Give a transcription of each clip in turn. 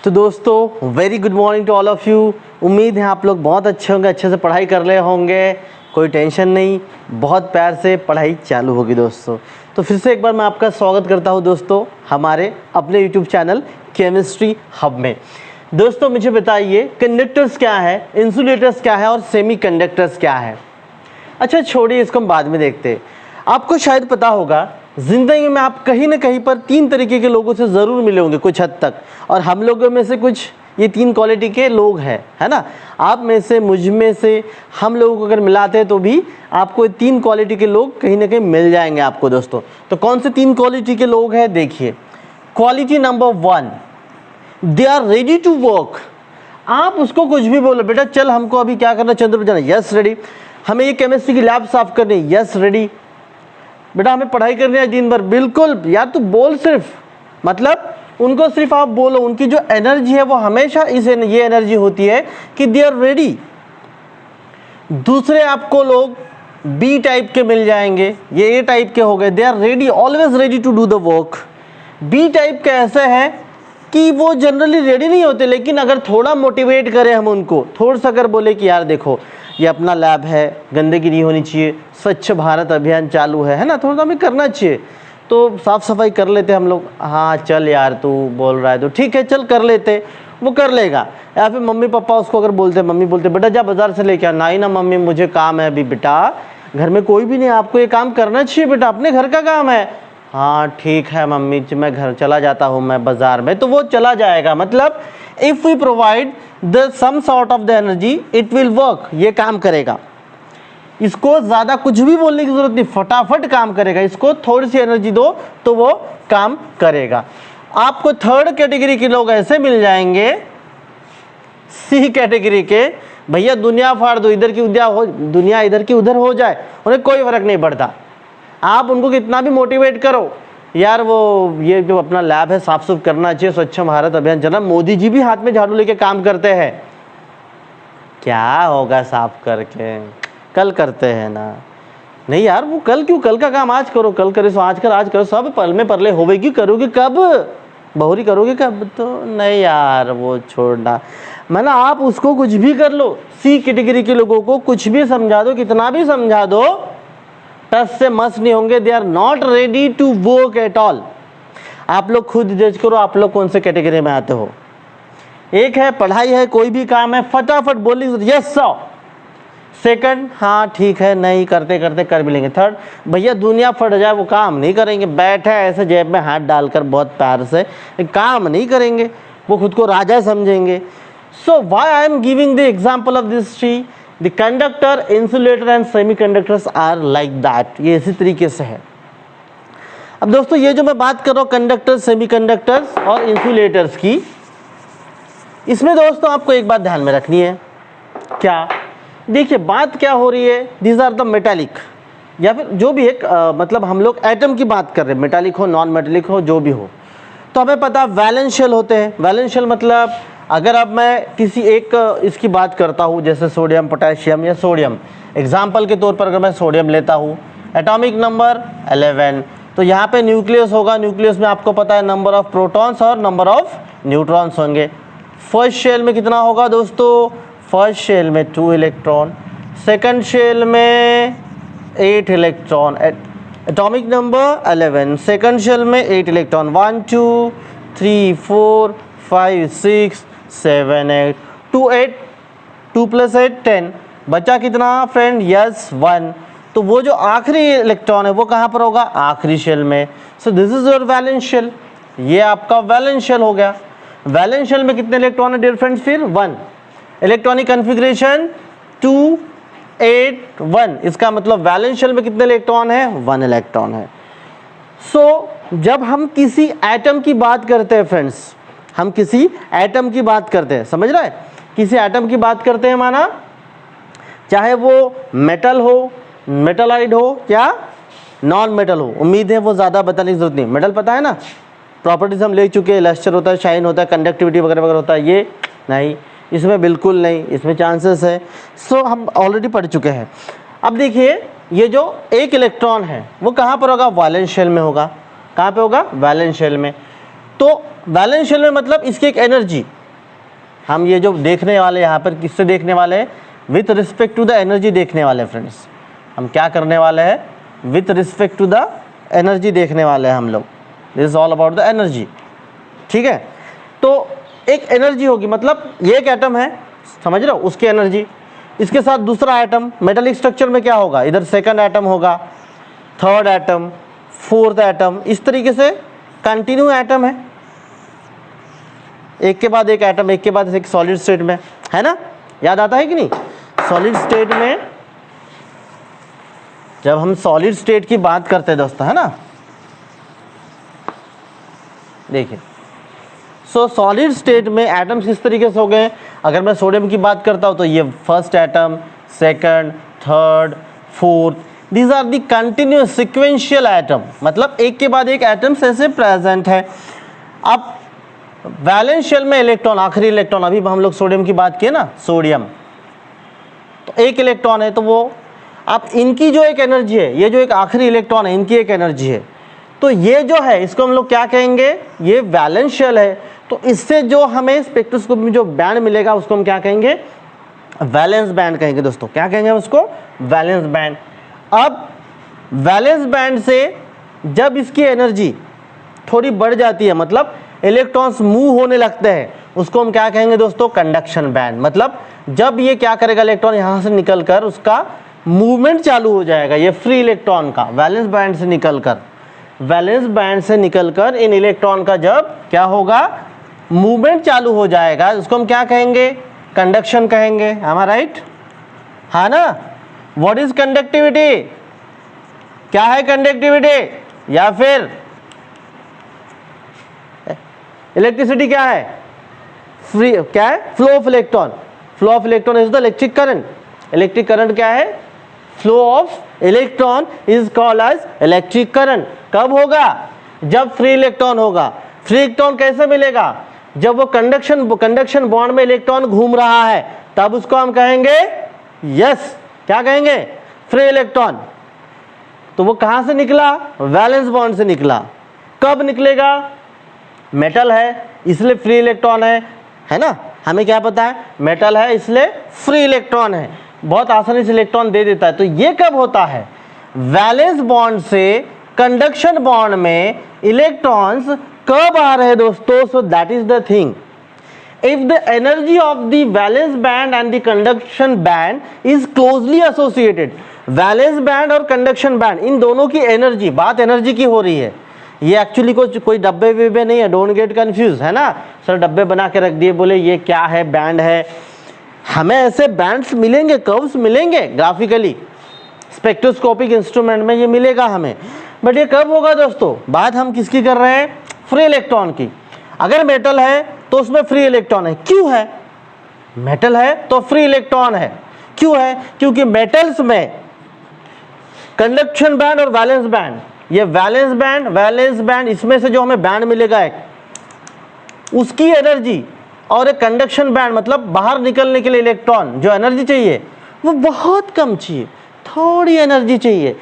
तो दोस्तों very good morning to all of you. उम्मीद है आप लोग बहुत अच्छे होंगे, अच्छे से पढ़ाई कर रहे होंगे, कोई टेंशन नहीं, बहुत प्यार से पढ़ाई चालू होगी दोस्तों। तो फिर से एक बार मैं आपका स्वागत करता हूं दोस्तों हमारे अपने यूट्यूब चैनल केमिस्ट्री हब में। दोस्तों मुझे बताइए कंडक्टर्स क्या है, इंसुलेटर्स क्या है और सेमी कंडक्टर्स क्या है। अच्छा छोड़िए, इसको हम बाद में देखते हैं। आपको शायद पता होगा ज़िंदगी में आप कहीं ना कहीं पर तीन तरीके के लोगों से ज़रूर मिले होंगे कुछ हद तक, और हम लोगों में से कुछ ये तीन क्वालिटी के लोग हैं, है ना। आप में से, मुझ में से, हम लोगों को अगर मिलाते हैं तो भी आपको तीन क्वालिटी के लोग कहीं ना कहीं मिल जाएंगे आपको दोस्तों। तो कौन से तीन क्वालिटी के लोग हैं देखिए। Quality number 1, they are ready to work. आप उसको कुछ भी बोलो, बेटा चल हमको अभी क्या करना, चंद्र पर जाना, यस रेडी। हमें ये केमिस्ट्री की लैब साफ करनी है, यस रेडी। बेटा हमें पढ़ाई करनी है दिन भर, बिल्कुल यार तू बोल सिर्फ, मतलब उनको सिर्फ आप बोलो। उनकी जो एनर्जी है वो हमेशा ये एनर्जी होती है कि दे आर रेडी। दूसरे आपको लोग बी टाइप के मिल जाएंगे, ये ए टाइप के हो गए, they are ready, always ready to do the work. B type के ऐसे हैं कि वो जनरली रेडी नहीं होते, लेकिन अगर थोड़ा मोटिवेट करें हम उनको, थोड़ा सा अगर बोले कि यार देखो ये अपना लैब है, गंदगी नहीं होनी चाहिए, स्वच्छ भारत अभियान चालू है ना, थोड़ा सा हमें करना चाहिए, तो साफ़ सफाई कर लेते हम लोग। हाँ चल यार तू बोल रहा है तो ठीक है चल कर लेते, वो कर लेगा। या फिर मम्मी पापा उसको अगर बोलते, मम्मी बोलते बेटा जा बाज़ार से लेके आ, नहीं ना मम्मी मुझे काम है अभी, बेटा घर में कोई भी नहीं, आपको ये काम करना चाहिए बेटा, अपने घर का काम है। हाँ ठीक है मम्मी मैं घर चला जाता हूँ मैं बाज़ार में, तो वो चला जाएगा। मतलब if we provide the some sort of the energy it will work, ये काम करेगा। इसको ज़्यादा कुछ भी बोलने की ज़रूरत नहीं, फटाफट काम करेगा। इसको थोड़ी सी एनर्जी दो तो वो काम करेगा। आपको थर्ड कैटेगरी के लोग ऐसे मिल जाएंगे, सी कैटेगरी के, भैया दुनिया फाड़ दो, इधर की दुनिया इधर की उधर हो जाए, उन्हें कोई फ़र्क नहीं पड़ता। आप उनको कितना भी मोटिवेट करो, यार वो ये जो अपना लैब है साफ सुफ करना चाहिए, स्वच्छ भारत अभियान चला, मोदी जी भी हाथ में झाड़ू लेके काम करते हैं, क्या होगा साफ करके, कल करते हैं ना। नहीं यार वो कल क्यों, कल का काम आज करो, कल करे सो आज करो, सब पल में परले होवेगी, करोगे कब, बहुरी करोगे कब, तो नहीं यार वो छोड़ना। मतलब आप उसको कुछ भी कर लो, सी कैटेगरी के लोगों को कुछ भी समझा दो, कितना भी समझा दो, टस से मस नहीं होंगे, they are not ready to work at all. आप लोग खुद जज करो आप लोग कौन से कैटेगरी में आते हो। एक है पढ़ाई है, कोई भी काम है फटाफट बोली यस सर। सेकंड हाँ ठीक है, नहीं करते करते कर भी लेंगे। थर्ड भैया दुनिया फट जाए वो काम नहीं करेंगे, बैठे ऐसे जेब में हाथ डालकर बहुत प्यार से, काम नहीं करेंगे, वो खुद को राजा समझेंगे। So why I am giving the example of this three, the conductor, insulator and semiconductors are like that, ये इसी तरीके से है। अब दोस्तों ये जो मैं बात कर रहा हूँ कंडक्टर, सेमी कंडक्टर्स और इंसुलेटर्स की, इसमें दोस्तों आपको एक बात ध्यान में रखनी है। क्या देखिए बात क्या हो रही है, दीज आर द मेटालिक, या फिर जो भी एक मतलब हम लोग एटम की बात कर रहे हैं, मेटालिक हो नॉन मेटालिक हो जो भी हो, तो हमें पता वैलेंस शेल होते हैं। वैलेंस शेल मतलब अगर अब मैं किसी एक इसकी बात करता हूँ, जैसे सोडियम पोटेशियम या सोडियम, एग्जाम्पल के तौर पर अगर मैं सोडियम लेता हूँ, एटॉमिक नंबर 11, तो यहाँ पे न्यूक्लियस होगा, न्यूक्लियस में आपको पता है नंबर ऑफ प्रोटॉन्स और नंबर ऑफ न्यूट्रॉन्स होंगे। फर्स्ट शेल में कितना होगा दोस्तों, फर्स्ट शेल में 2 इलेक्ट्रॉन, सेकंड शेल में 8 electron, atomic number 11, second shell में 8 इलेक्ट्रॉन, 1 2 3 4 5 6 7 8, 2 8, 2 + 8 10, बचा कितना फ्रेंड, यस 1। तो वो जो आखिरी इलेक्ट्रॉन है वो कहाँ पर होगा, आखिरी शेल में। So this is your valence shell, ये आपका वैलेंस शेल हो गया। वैलेंस शेल में कितने इलेक्ट्रॉन है डियर फ्रेंड्स, फिर 1। इलेक्ट्रॉनिक कन्फिग्रेशन 2 8 1, इसका मतलब वैलेंस शेल में कितने इलेक्ट्रॉन है, 1 इलेक्ट्रॉन है। सो जब हम किसी एटम की बात करते हैं फ्रेंड्स, हम किसी एटम की बात करते हैं, समझ रहे हैं, किसी एटम की बात करते हैं, माना चाहे वो मेटल हो, मेटलाइड हो या नॉन मेटल हो। उम्मीद है वो ज़्यादा बताने की जरूरत नहीं, मेटल पता है ना, प्रॉपर्टीज हम ले चुके हैं, लस्टर होता है, शाइन होता है, कंडक्टिविटी वगैरह वगैरह होता है, ये नहीं, इसमें बिल्कुल नहीं, इसमें चांसेस है। सो हम ऑलरेडी पढ़ चुके हैं। अब देखिए ये जो एक इलेक्ट्रॉन है वो कहाँ पर होगा, वैलेंस शेल में होगा। कहाँ पे होगा, वैलेंस शेल में। तो वैलेंस शेल में मतलब इसकी एक एनर्जी, हम ये जो देखने वाले यहाँ पर किससे देखने वाले हैं, with respect to the energy देखने वाले हैं फ्रेंड्स। हम क्या करने वाले हैं, with respect to the energy देखने वाले हैं हम लोग। This is all about the energy, ठीक है। तो एक एनर्जी होगी, मतलब ये एक एटम है, समझ रहे हो, उसकी एनर्जी, इसके साथ दूसरा एटम, मेटालिक स्ट्रक्चर में क्या होगा, इधर सेकंड एटम होगा, थर्ड एटम, फोर्थ एटम, इस तरीके से कंटिन्यू एटम है, एक के बाद एक एटम, एक के बाद एक सॉलिड स्टेट में, है ना, याद आता है कि नहीं। सॉलिड स्टेट में जब हम सॉलिड स्टेट की बात करते हैं दोस्तों, है ना, देखिए, सो सॉलिड स्टेट में एटम्स किस तरीके से हो गए। अगर मैं सोडियम की बात करता हूं तो ये first atom, second, third, fourth, these are the continuous sequential atom, मतलब एक के बाद एक एटम्स ऐसे प्रेजेंट है। अब वैलेंस शेल में इलेक्ट्रॉन, आखिरी इलेक्ट्रॉन, अभी हम लोग सोडियम की बात किए ना, सोडियम, तो एक इलेक्ट्रॉन है, तो वो अब इनकी जो एक एनर्जी है, ये जो एक आखिरी इलेक्ट्रॉन है, इनकी एक एनर्जी है, तो ये जो है इसको हम लोग क्या कहेंगे, ये वैलेंस शेल है। तो इससे जो हमें स्पेक्ट्रोस्कोप में जो बैंड मिलेगा उसको हम क्या कहेंगे, वैलेंस बैंड कहेंगे दोस्तों। क्या कहेंगे उसको, वैलेंस बैंड। अब वैलेंस बैंड से जब इसकी एनर्जी थोड़ी बढ़ जाती है, मतलब इलेक्ट्रॉन्स मूव होने लगते हैं, उसको हम क्या कहेंगे दोस्तों, कंडक्शन बैंड। मतलब जब ये क्या करेगा, इलेक्ट्रॉन यहाँ से निकलकर उसका मूवमेंट चालू हो जाएगा, ये फ्री इलेक्ट्रॉन का वैलेंस बैंड से निकलकर, वैलेंस बैंड से निकलकर इन इलेक्ट्रॉन का जब क्या होगा, मूवमेंट चालू हो जाएगा, उसको हम क्या कहेंगे, कंडक्शन कहेंगे। एम आई राइट, हाँ ना। व्हाट इज कंडक्टिविटी, क्या है कंडक्टिविटी, या फिर इलेक्ट्रिसिटी क्या है, फ्री, क्या है, flow of electron. Flow of electron is the electric current. Electric current क्या है, flow of electron is called as electric current. कब होगा, जब फ्री इलेक्ट्रॉन होगा। फ्री इलेक्ट्रॉन कैसे मिलेगा, जब वो कंडक्शन बॉन्ड में इलेक्ट्रॉन घूम रहा है, तब उसको हम कहेंगे, यस, क्या कहेंगे, फ्री इलेक्ट्रॉन। तो वो कहां से निकला, वैलेंस बॉन्ड से निकला। कब निकलेगा, मेटल है इसलिए फ्री इलेक्ट्रॉन है ना, हमें क्या पता है, मेटल है इसलिए फ्री इलेक्ट्रॉन है, बहुत आसानी से इलेक्ट्रॉन दे देता है। तो ये कब होता है, वैलेंस बॉन्ड से कंडक्शन बॉन्ड में इलेक्ट्रॉन्स कब आ रहे हैं दोस्तों। सो that is the thing, if the energy of the valence band and the conduction band is closely associated. Valence band और कंडक्शन बैंड, इन दोनों की एनर्जी, बात एनर्जी की हो रही है, ये एक्चुअली कोई डब्बे विब्बे नहीं है, डोंट गेट कंफ्यूज, है ना। सर डब्बे बना के रख दिए, बोले ये क्या है, बैंड है। हमें ऐसे बैंड्स मिलेंगे, कर्व्स मिलेंगे ग्राफिकली, स्पेक्ट्रोस्कोपिक इंस्ट्रूमेंट में ये मिलेगा हमें। बट ये कब होगा दोस्तों, बात हम किसकी कर रहे हैं, फ्री इलेक्ट्रॉन की। अगर मेटल है तो उसमें फ्री इलेक्ट्रॉन है, क्यों है, मेटल है तो फ्री इलेक्ट्रॉन है, क्यों है, क्योंकि मेटल्स में कंडक्शन बैंड और वैलेंस बैंड, ये वैलेंस बैंड इसमें से जो हमें बैंड मिलेगा एक, उसकी एनर्जी, और एक कंडक्शन बैंड मतलब बाहर निकलने के लिए इलेक्ट्रॉन जो एनर्जी चाहिए वो बहुत कम चाहिए, थोड़ी एनर्जी चाहिए।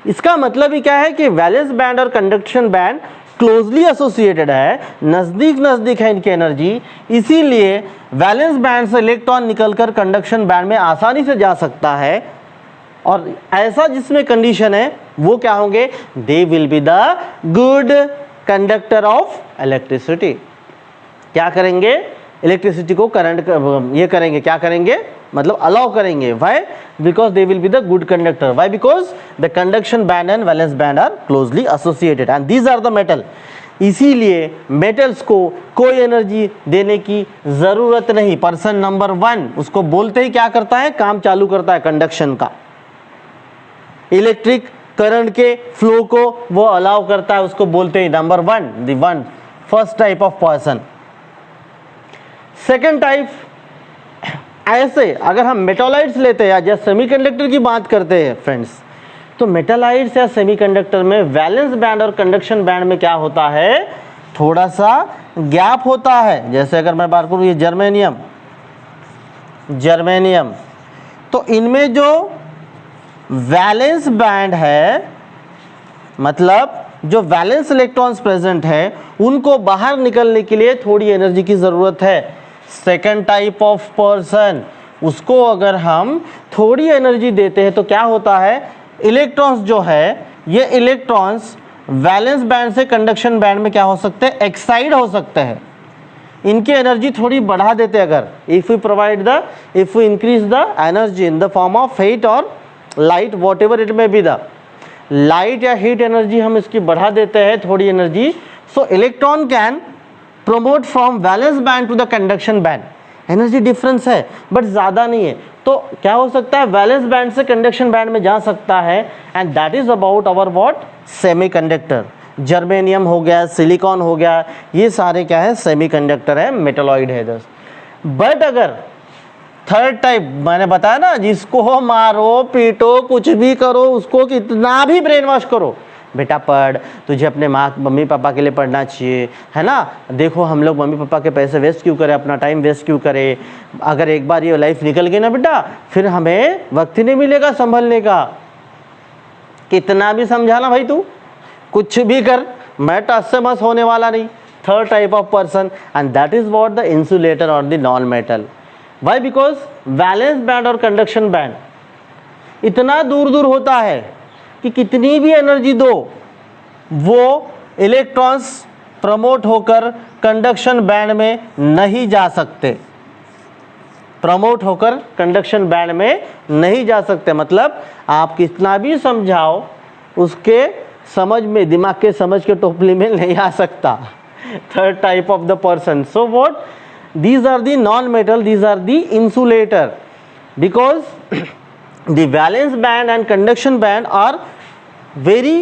इसका मतलब ही क्या है कि वैलेंस बैंड और कंडक्शन बैंड क्लोजली एसोसिएटेड है, नजदीक नजदीक है इनकी एनर्जी, इसीलिए वैलेंस बैंड से इलेक्ट्रॉन निकलकर कंडक्शन बैंड में आसानी से जा सकता है। और ऐसा जिसमें कंडीशन है वो क्या होंगे, दे will be the good conductor of electricity. क्या करेंगे, इलेक्ट्रिसिटी को करंट ये करेंगे, क्या करेंगे, मतलब अलाउ करेंगे। Why, because they will be the good conductor. Why, because the conduction band and valence band are closely associated and these are the metal. इसीलिए मेटल्स को कोई एनर्जी देने की जरूरत नहीं। पर्सन नंबर 1 उसको बोलते ही क्या करता है, काम चालू करता है कंडक्शन का, इलेक्ट्रिक करंट के फ्लो को वो अलाउ करता है, उसको बोलते ही number 1, the one first type of person. Second type, ऐसे अगर हम मेटालाइट्स लेते हैं या सेमीकंडक्टर की बात करते हैं फ्रेंड्स, तो मेटालाइट्स या सेमीकंडक्टर में वैलेंस बैंड और कंडक्शन बैंड में क्या होता है, थोड़ा सा गैप होता है। जैसे अगर मैं बात करूं ये जर्मेनियम, तो इनमें जो वैलेंस बैंड है, मतलब जो वैलेंस इलेक्ट्रॉन्स प्रेजेंट है उनको बाहर निकलने के लिए थोड़ी एनर्जी की ज़रूरत है। सेकंड टाइप ऑफ पर्सन, उसको अगर हम थोड़ी एनर्जी देते हैं तो क्या होता है, इलेक्ट्रॉन्स जो है ये इलेक्ट्रॉन्स वैलेंस बैंड से कंडक्शन बैंड में क्या हो सकते हैं, एक्साइड हो सकते हैं। इनकी एनर्जी थोड़ी बढ़ा देते अगर, if we increase the energy in the form of heat और light, whatever it may be the light या हीट एनर्जी हम इसकी बढ़ा देते हैं थोड़ी energy, so electron can promote from valence band to the conduction band. Energy difference है but ज़्यादा नहीं है, तो क्या हो सकता है, वैलेंस बैंड से कंडक्शन बैंड में जा सकता है। And that is about our what, semiconductor. Germanium हो गया, सिलिकॉन हो गया, ये सारे क्या है, सेमीकंडक्टर है, मेटलॉइड है दोस्त। बट अगर थर्ड टाइप मैंने बताया ना, जिसको मारो पीटो कुछ भी करो, उसको कितना भी ब्रेन वॉश करो, बेटा पढ़, तुझे अपने मम्मी पापा के लिए पढ़ना चाहिए, है ना। देखो हम लोग मम्मी पापा के पैसे वेस्ट क्यों करें, अपना टाइम वेस्ट क्यों करें, अगर एक बार ये लाइफ निकल गई ना बेटा, फिर हमें वक्त ही नहीं मिलेगा संभलने का। कितना भी समझाना भाई, तू कुछ भी कर, मैं टस से मस होने वाला नहीं। Third type of person, and that is what the insulator और the non metal. Why, because valence band और कंडक्शन बैंड इतना दूर दूर होता है कि कितनी भी एनर्जी दो, वो इलेक्ट्रॉन्स प्रमोट होकर कंडक्शन बैंड में नहीं जा सकते, प्रमोट होकर कंडक्शन बैंड में नहीं जा सकते। मतलब आप कितना भी समझाओ, उसके समझ में, दिमाग के समझ के टोपली में नहीं आ सकता। Third type of the person, so what, these are the non-metal, these are the insulator, because the valence band and conduction band are very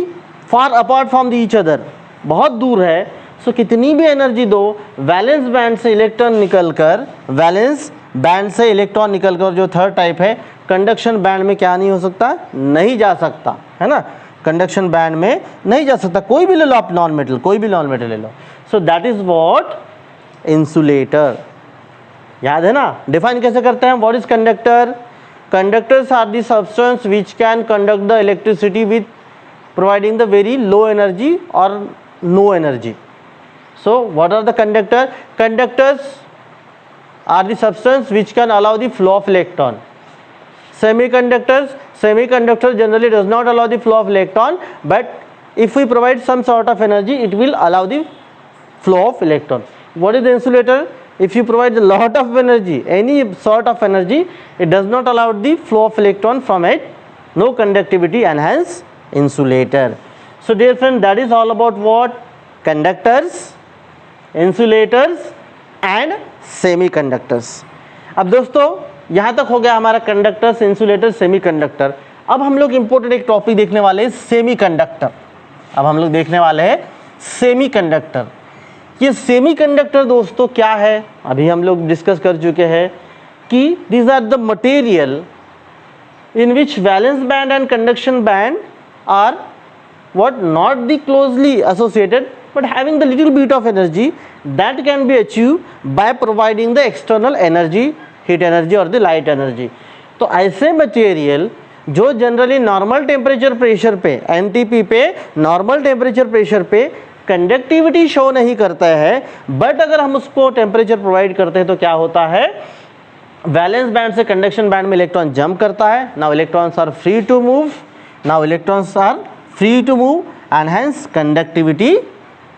far apart from each other, बहुत दूर है। सो कितनी भी एनर्जी दो, वैलेंस बैंड से electron निकलकर, valence band से electron निकलकर जो थर्ड टाइप है, कंडक्शन बैंड में क्या नहीं हो सकता, नहीं जा सकता, है ना, कंडक्शन बैंड में नहीं जा सकता। कोई भी ले लो आप नॉन मेटल, कोई भी नॉन मेटल ले लो। So that is what insulator. याद है ना, डिफाइन कैसे करते हैं, what is conductor? Conductors are the substance which can conduct the electricity with providing the very low energy और no energy. So what are the conductor? Conductors are the substance which can allow the flow of electron. Semiconductor generally does not allow the flow of electron, but if we provide some sort of energy, it will allow the flow of electron. What is the insulator? If you provide a lot of energy, any sort of energy, it does not allow the flow of electron from it, no conductivity, and hence insulator. So dear friend, that is all about what? Conductors, insulators and semiconductors. अब दोस्तों यहाँ तक हो गया हमारा conductors, insulator, semiconductor. अब हम लोग इंपॉर्टेंट एक टॉपिक देखने वाले हैं, सेमीकंडक्टर। अब हम लोग देखने वाले हैं सेमीकंडक्टर। ये सेमीकंडक्टर दोस्तों क्या है, अभी हम लोग डिस्कस कर चुके हैं कि these are the material in which valence band and conduction band are what, not the closely associated but having the little bit of energy that can be achieved by providing the external energy, heat energy or the light energy. तो ऐसे material जो generally normal temperature pressure पे, NTP पे, normal temperature pressure पे conductivity show नहीं करता है, but अगर हम उसको टेम्परेचर प्रोवाइड करते हैं तो क्या होता है, वैलेंस बैंड से कंडक्शन बैंड में इलेक्ट्रॉन जंप करता है। Now electrons are free to move, now electrons are free to move and hence conductivity,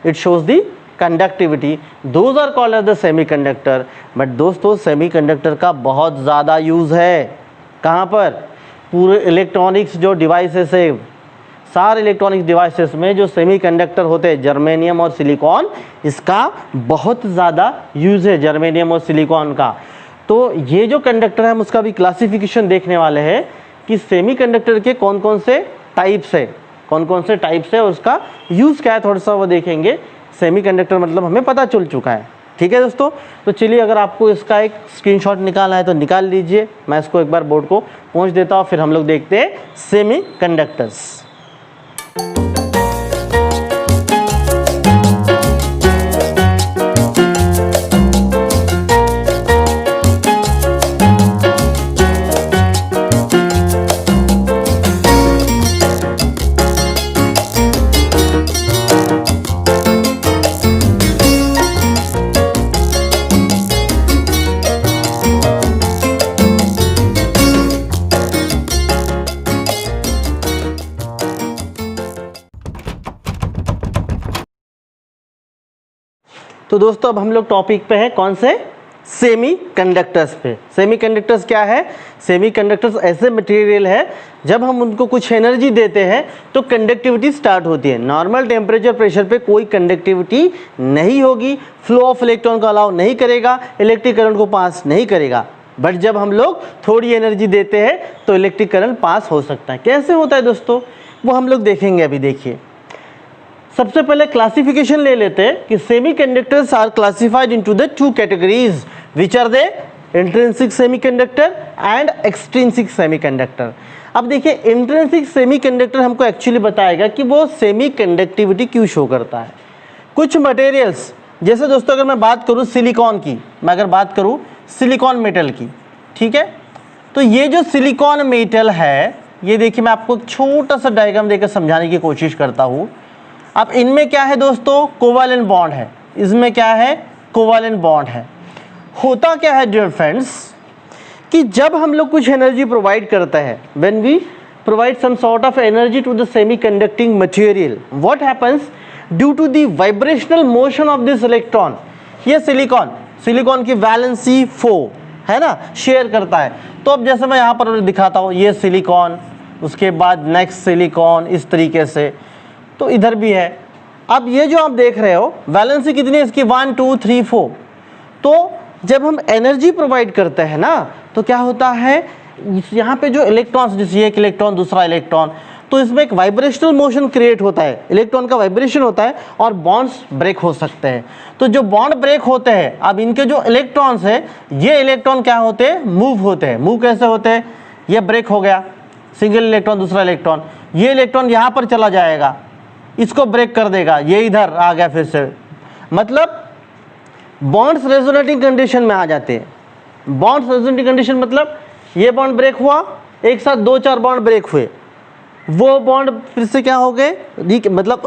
it shows the conductivity, those are called as the semiconductor. but दोस्तों semiconductor का बहुत ज़्यादा use है, कहाँ पर, पूरे इलेक्ट्रॉनिक्स जो डिवाइसेस है, सारे इलेक्ट्रॉनिक्स डिवाइसेस में जो सेमीकंडक्टर होते हैं, जर्मेनियम और सिलिकॉन, इसका बहुत ज़्यादा यूज़ है, जर्मेनियम और सिलिकॉन का। तो ये जो कंडक्टर है हम उसका भी क्लासिफिकेशन देखने वाले हैं कि सेमीकंडक्टर के कौन कौन से टाइप्स है, कौन कौन से टाइप्स है, उसका यूज़ क्या है, थोड़ा सा वो देखेंगे। सेमीकंडक्टर मतलब हमें पता चल चुका है, ठीक है दोस्तों। तो चलिए अगर आपको इसका एक स्क्रीनशॉट निकालना है तो निकाल लीजिए, मैं इसको एक बार बोर्ड को पहुंच देता हूँ, फिर हम लोग देखते हैं सेमीकंडक्टर्स। तो दोस्तों अब हम लोग टॉपिक पे हैं, कौन से, सेमी कंडक्टर्स पे। सेमी कंडक्टर्स क्या है? सेमी कंडक्टर्स ऐसे मटेरियल है जब हम उनको कुछ एनर्जी देते हैं तो कंडक्टिविटी स्टार्ट होती है। नॉर्मल टेम्परेचर प्रेशर पे कोई कंडक्टिविटी नहीं होगी, फ्लो ऑफ इलेक्ट्रॉन को अलाउ नहीं करेगा, इलेक्ट्रिक करंट को पास नहीं करेगा। बट जब हम लोग थोड़ी एनर्जी देते हैं तो इलेक्ट्रिक करंट पास हो सकता है। कैसे होता है दोस्तों, वो हम लोग देखेंगे। अभी देखिए, सबसे पहले क्लासिफिकेशन ले लेते हैं कि semiconductors are classified into the two categories, which are they, intrinsic semiconductor and extrinsic semiconductor. अब देखिए, इंट्रिंसिक सेमीकंडक्टर हमको एक्चुअली बताएगा कि वो सेमी कंडक्टिविटी क्यों शो करता है। कुछ मटेरियल्स, जैसे दोस्तों अगर मैं बात करूं सिलिकॉन की, मैं अगर बात करूं सिलिकॉन मेटल की, ठीक है, तो ये जो सिलिकॉन मेटल है, ये देखिए मैं आपको एक छोटा सा डायग्राम देकर समझाने की कोशिश करता हूं। अब इनमें क्या है दोस्तों, कोवैलेंट बॉन्ड है, इसमें क्या है, कोवैलेंट बॉन्ड है। होता क्या है डियर फ्रेंड्स कि जब हम लोग कुछ एनर्जी प्रोवाइड करते हैं, when we provide some sort of energy to the semi conducting material, what happens, due to the vibrational motion of this electron, ये सिलिकॉन की वैलेंसी 4 है ना, शेयर करता है। तो अब जैसे मैं यहाँ पर दिखाता हूँ, ये सिलिकॉन, उसके बाद नेक्स्ट सिलिकॉन, इस तरीके से, तो इधर भी है। अब ये जो आप देख रहे हो वैलेंसी कितनी है इसकी, 1 2 3 4। तो जब हम एनर्जी प्रोवाइड करते हैं ना, तो क्या होता है, यहाँ पे जो इलेक्ट्रॉन्स, जैसे एक इलेक्ट्रॉन दूसरा इलेक्ट्रॉन, तो इसमें एक वाइब्रेशनल मोशन क्रिएट होता है, इलेक्ट्रॉन का वाइब्रेशन होता है और बॉन्ड्स ब्रेक हो सकते हैं। तो जो बॉन्ड ब्रेक होते हैं, अब इनके जो इलेक्ट्रॉन्स हैं, ये इलेक्ट्रॉन क्या होते हैं, मूव होते हैं। मूव कैसे होते हैं, ये ब्रेक हो गया, सिंगल इलेक्ट्रॉन दूसरा इलेक्ट्रॉन, ये इलेक्ट्रॉन यहाँ पर चला जाएगा, इसको ब्रेक कर देगा, ये इधर आ गया फिर से, मतलब बॉन्ड्स रेजोनेटिंग कंडीशन में आ जाते हैं। बॉन्ड्स रेजोनेटिंग कंडीशन मतलब ये बॉन्ड ब्रेक हुआ, एक साथ 2-4 बॉन्ड ब्रेक हुए, वो बॉन्ड फिर से क्या हो गए, मतलब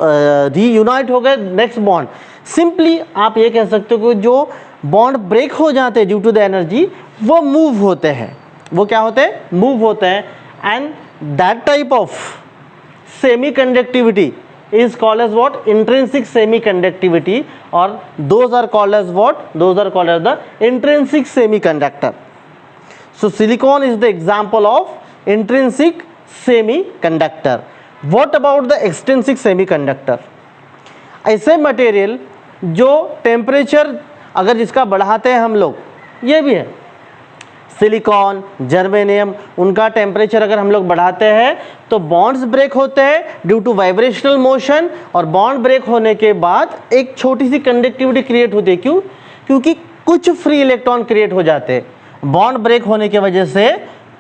रीयूनाइट हो गए नेक्स्ट बॉन्ड। सिंपली आप ये कह सकते हो कि जो बॉन्ड ब्रेक हो जाते हैं ड्यू टू द एनर्जी, वो मूव होते हैं। वो क्या होते हैं, मूव होते हैं। And that type of semi conductivity is called as what, intrinsic semiconductivity, or those are called as what, those are called as the intrinsic semiconductor. So silicon is the example of intrinsic semiconductor. What about the extrinsic semiconductor? ऐसे material जो temperature अगर जिसका बढ़ाते हैं हम लोग, ये भी है सिलिकॉन, जर्मेनियम, उनका टेम्परेचर अगर हम लोग बढ़ाते हैं तो बॉन्ड्स ब्रेक होते हैं ड्यू टू वाइब्रेशनल मोशन, और बॉन्ड ब्रेक होने के बाद एक छोटी सी कंडक्टिविटी क्रिएट होती है। क्यों? क्योंकि कुछ फ्री इलेक्ट्रॉन क्रिएट हो जाते हैं। बॉन्ड ब्रेक होने की वजह से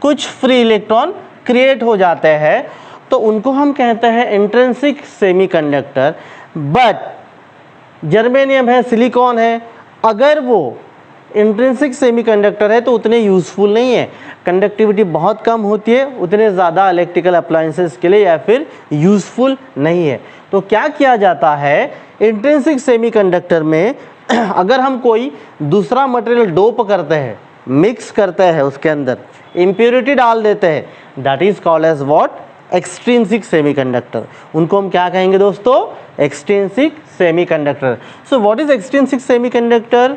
कुछ फ्री इलेक्ट्रॉन क्रिएट हो जाते हैं, तो उनको हम कहते हैं इंट्रिंसिक सेमीकंडक्टर। बट जर्मेनियम है, सिलिकॉन है, अगर वो इंट्रिंसिक सेमीकंडक्टर है तो उतने यूज़फुल नहीं है, कंडक्टिविटी बहुत कम होती है, उतने ज़्यादा इलेक्ट्रिकल अप्लायंसेस के लिए या फिर यूज़फुल नहीं है। तो क्या किया जाता है, इंट्रिंसिक सेमीकंडक्टर में अगर हम कोई दूसरा मटेरियल डोप करते हैं, मिक्स करते हैं, उसके अंदर इम्प्योरिटी डाल देते हैं, that is called as what, extrinsic semiconductor. उनको हम क्या कहेंगे दोस्तों, extrinsic semiconductor. So what is extrinsic semiconductor?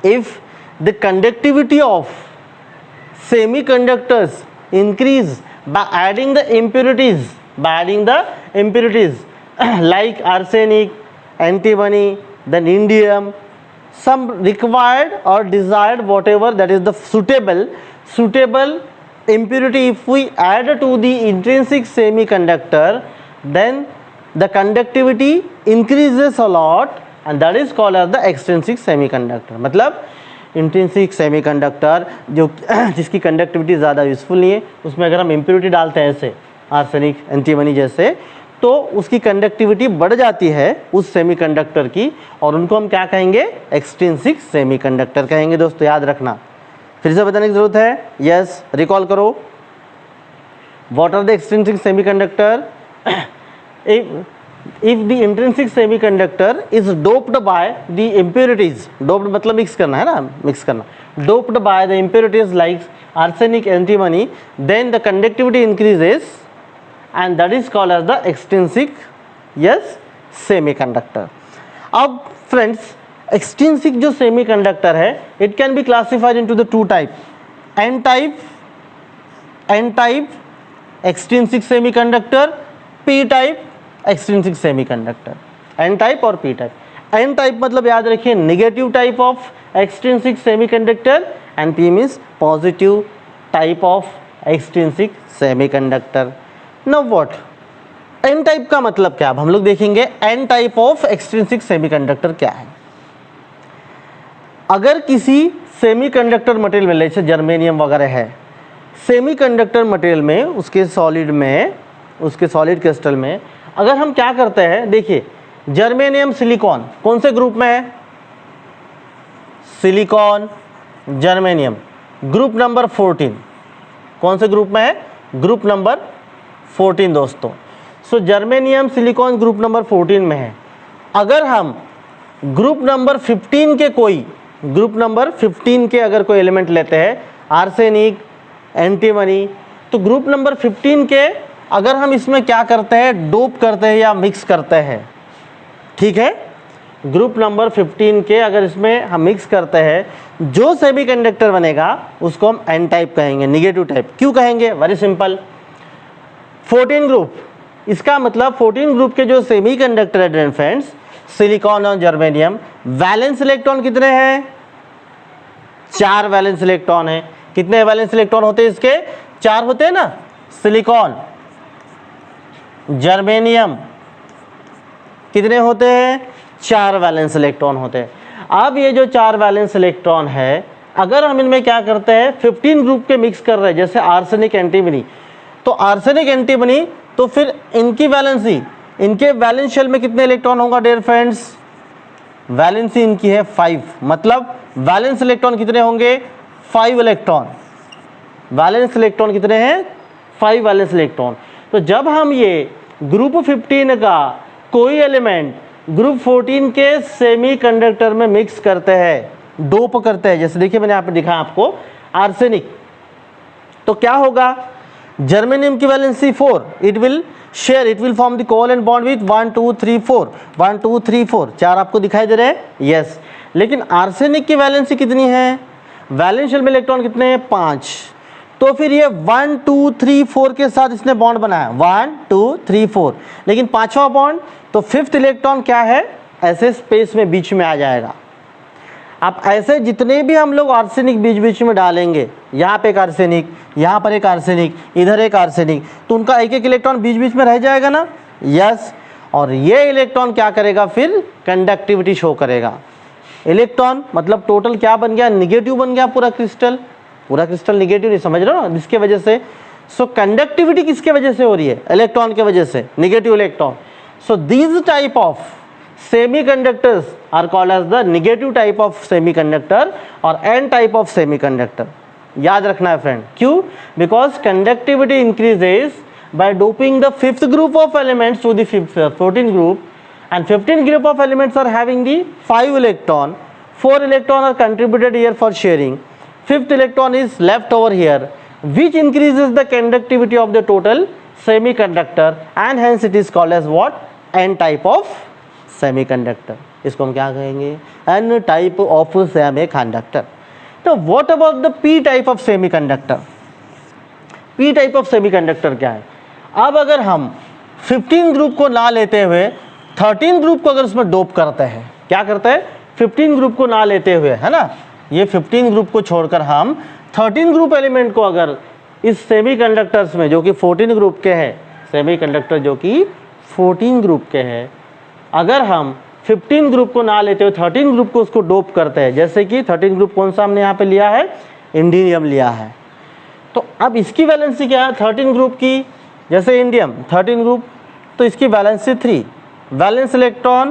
If the conductivity of semiconductors increase by adding the impurities, like arsenic, antimony, then indium, some required or desired, whatever that is the suitable impurity, if we add to the intrinsic semiconductor, then the conductivity increases a lot, and that is called as the extrinsic semiconductor। मतलब intrinsic semiconductor जो जिसकी conductivity ज़्यादा useful नहीं है, उसमें अगर हम impurity डालते हैं ऐसे आर्सेनिक, एंटीमनी जैसे, तो उसकी कंडक्टिविटी बढ़ जाती है उस सेमीकंडक्टर की, और उनको हम क्या कहेंगे, एक्सट्रिंसिक सेमीकंडक्टर कहेंगे। दोस्तों याद रखना, फिर से बताने की ज़रूरत है। यस, रिकॉल करो, what are the extrinsic semiconductor? If the intrinsic semiconductor is doped by the impurities, doped मतलब मिक्स करना है ना, मिक्स करना, doped by the impurities like arsenic, antimony, then the conductivity increases, and that is called as the extrinsic, yes, semiconductor. अब friends, extrinsic जो semiconductor है it can be classified into the two type, N type extrinsic semiconductor, P type extrinsic semiconductor, N type और P type. N type मतलब याद रखिए negative type of extrinsic semiconductor and P means positive type of extrinsic semiconductor. Now what N type का मतलब क्या, अब हम लोग देखेंगे N type of extrinsic semiconductor क्या है। अगर किसी सेमीकंडक्टर मटेरियल में जैसे जर्मेनियम वगैरह है, सेमीकंडक्टर मटेरियल में उसके सॉलिड क्रिस्टल में अगर हम क्या करते हैं, देखिए जर्मेनियम सिलिकॉन कौन से ग्रुप में है, सिलिकॉन जर्मेनियम ग्रुप नंबर 14, कौन से ग्रुप में है, ग्रुप नंबर 14 दोस्तों। सो जर्मेनियम सिलिकॉन ग्रुप नंबर 14 में है। अगर हम ग्रुप नंबर 15 के अगर कोई एलिमेंट लेते हैं, आर्सेनिक, एंटीमनी, तो ग्रुप नंबर 15 के अगर हम इसमें क्या करते हैं, डोप करते हैं या मिक्स करते हैं, ठीक है, ग्रुप नंबर 15 के अगर इसमें हम मिक्स करते हैं, जो सेमीकंडक्टर बनेगा उसको हम एन टाइप कहेंगे, निगेटिव टाइप। क्यों कहेंगे, वेरी सिंपल, 14 ग्रुप, इसका मतलब 14 ग्रुप के जो सेमीकंडक्टर है डियर फ्रेंड्स, सिलिकॉन और जर्मेनियम, वैलेंस इलेक्ट्रॉन कितने हैं, 4 वैलेंस इलेक्ट्रॉन है। कितने वैलेंस इलेक्ट्रॉन होते हैं इसके, 4 होते हैं ना, सिलिकॉन जर्मेनियम कितने होते हैं, 4 वैलेंस इलेक्ट्रॉन होते हैं। अब ये जो 4 वैलेंस इलेक्ट्रॉन है, अगर हम इनमें क्या करते हैं, 15 ग्रुप के मिक्स कर रहे हैं, जैसे आर्सेनिक एंटीमनी, तो आर्सेनिक एंटीमनी, तो फिर इनकी वैलेंसी, इनके वैलेंस शेल में कितने इलेक्ट्रॉन होगा डियर फ्रेंड्स, वैलेंसी इनकी है 5, मतलब वैलेंस इलेक्ट्रॉन कितने होंगे, 5 इलेक्ट्रॉन। वैलेंस इलेक्ट्रॉन कितने हैं, 5 वैलेंस इलेक्ट्रॉन। तो जब हम ये ग्रुप 15 का कोई एलिमेंट ग्रुप 14 के सेमीकंडक्टर में मिक्स करते हैं, डोप करते हैं, जैसे देखिए मैंने यहाँ पे दिखाया आपको आर्सेनिक, तो क्या होगा, जर्मेनियम की valency 4, it will form the covalent bond with 1 2 3 4, 1 2 3 4, 4 आपको दिखाई दे रहे हैं, यस। लेकिन आर्सेनिक की वैलेंसी कितनी है, वैलेंस शेल में इलेक्ट्रॉन कितने हैं, 5, तो फिर ये 1 2 3 4 के साथ इसने बॉन्ड बनाया, 1 2 3 4, लेकिन 5वां बॉन्ड, तो 5th इलेक्ट्रॉन क्या है, ऐसे स्पेस में बीच में आ जाएगा। अब ऐसे जितने भी हम लोग आर्सेनिक बीच बीच में डालेंगे, यहाँ पे एक आर्सेनिक, यहाँ पर एक आर्सेनिक, इधर एक आर्सेनिक, तो उनका एक एक इलेक्ट्रॉन बीच बीच में रह जाएगा ना, यस। और ये इलेक्ट्रॉन क्या करेगा, फिर कंडक्टिविटी शो करेगा। इलेक्ट्रॉन मतलब टोटल क्या बन गया, निगेटिव बन गया पूरा क्रिस्टल निगेटिव, नहीं समझ रहे हो, जिसके वजह से, सो कंडक्टिविटी किसके वजह से हो रही है, इलेक्ट्रॉन के वजह से, negative electron. So these type of semiconductors are called as the negative type of semiconductor और एन टाइप ऑफ सेमीकंडक्टर। याद रखना है फ्रेंड, क्यों, because conductivity increases by doping the 5th group of elements to the 14th group, and 15th group of elements are having the 5 electron, 4 electron are contributed here for sharing, 5th electron is left over here, which increases the conductivity of the total semiconductor, and hence it is called as what, n type of semiconductor। इसको हम क्या कहेंगे, n type of semiconductor। तो what about the p type of semiconductor, p type of semiconductor क्या है। अब अगर हम 15 ग्रुप को ना लेते हुए 13 ग्रुप को अगर उसमें डोप करते हैं, क्या करते हैं, 15 ग्रुप को ना लेते हुए, है ना, ये 15 ग्रुप को छोड़कर हम 13 ग्रुप एलिमेंट को अगर इस सेमीकंडक्टर्स में, जो कि 14 ग्रुप के हैं, सेमीकंडक्टर जो कि 14 ग्रुप के हैं, अगर हम 15 ग्रुप को ना लेते हुए 13 ग्रुप को उसको डोप करते हैं, जैसे कि 13 ग्रुप कौन सा हमने यहाँ पे लिया है, इंडियम लिया है, तो अब इसकी वैलेंसी क्या है, 13 ग्रुप की, जैसे इंडियम 13 ग्रुप, तो इसकी वैलेंसी 3, वैलेंस इलेक्ट्रॉन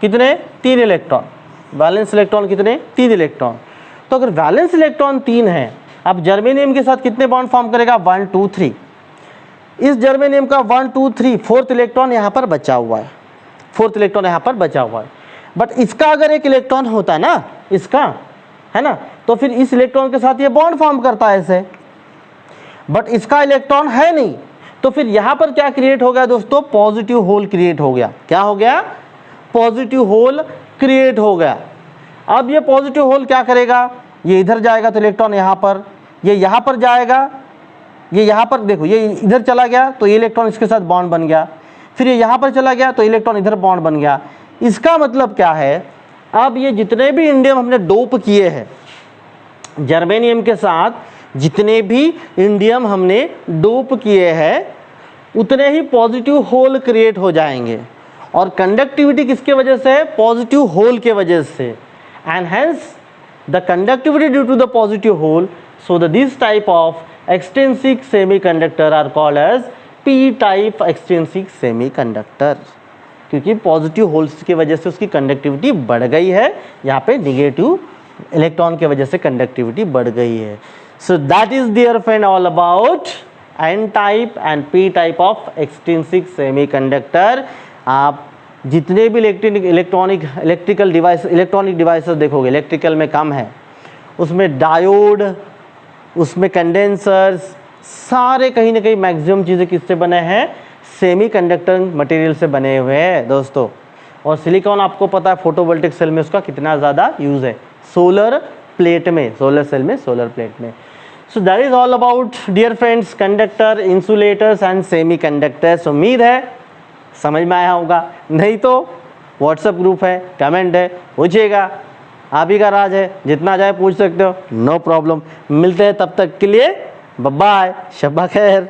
कितने, 3 इलेक्ट्रॉन, वैलेंस इलेक्ट्रॉन कितने, 3 इलेक्ट्रॉन। तो अगर वैलेंस इलेक्ट्रॉन 3 है, अब जर्मेनियम के साथ कितने बॉन्ड फॉर्म करेगा, 1 2 3, इस जर्मेनियम का 1 2 3 4th इलेक्ट्रॉन यहाँ पर बचा हुआ है, 4th इलेक्ट्रॉन यहाँ पर बचा हुआ है, बट इसका अगर एक इलेक्ट्रॉन होता ना, इसका, है ना, तो फिर इस इलेक्ट्रॉन के साथ ये बॉन्ड फॉर्म करता है ऐसे, बट इसका इलेक्ट्रॉन है नहीं, तो फिर यहां पर क्या क्रिएट हो गया दोस्तों, पॉजिटिव होल क्रिएट हो गया। क्या हो गया, पॉजिटिव होल क्रिएट हो गया। अब ये पॉजिटिव होल क्या करेगा, ये इधर जाएगा तो इलेक्ट्रॉन यहाँ पर, ये यहाँ पर जाएगा, ये यहाँ पर देखो ये इधर चला गया तो ये इलेक्ट्रॉन इसके साथ बॉन्ड बन गया, फिर ये यहाँ पर चला गया तो इलेक्ट्रॉन इधर बॉन्ड बन गया। इसका मतलब क्या है, अब ये जितने भी इंडियम हमने डोप किए हैं जर्मेनियम के साथ, जितने भी इंडियम हमने डोप किए हैं उतने ही पॉजिटिव होल क्रिएट हो जाएंगे। और कंडक्टिविटी किसके वजह से है, पॉजिटिव होल के वजह से। And hence the conductivity due to the positive hole, so the this type of extrinsic semiconductor are called as P type extrinsic semiconductor, क्योंकि पॉजिटिव होल्स की वजह से उसकी कंडक्टिविटी बढ़ गई है, यहाँ पे निगेटिव इलेक्ट्रॉन की वजह से कंडक्टिविटी बढ़ गई है। So that is dear friend all about N type and P type of extrinsic semiconductor. आप जितने भी इलेक्ट्रिकल डिवाइसेस देखोगे, इलेक्ट्रिकल में कम है, उसमें डायोड, उसमें कंडेंसर्स, सारे कहीं ना कहीं मैक्सिमम चीज़ें किससे बने हैं, सेमीकंडक्टर मटेरियल से बने हुए हैं दोस्तों। और सिलिकॉन आपको पता है फोटोवोल्टिक सेल में उसका कितना ज़्यादा यूज़ है, सोलर प्लेट में, सोलर सेल में, सोलर प्लेट में। So that is all about dear friends conductor, insulators and semiconductors. उम्मीद है समझ में आया होगा, नहीं तो व्हाट्सएप ग्रुप है, कमेंट है, पूछिएगा, आप ही का राज है, जितना जाए पूछ सकते हो, नो प्रॉब्लम। मिलते हैं तब तक के लिए, बाय बाय, शब्बा खैर।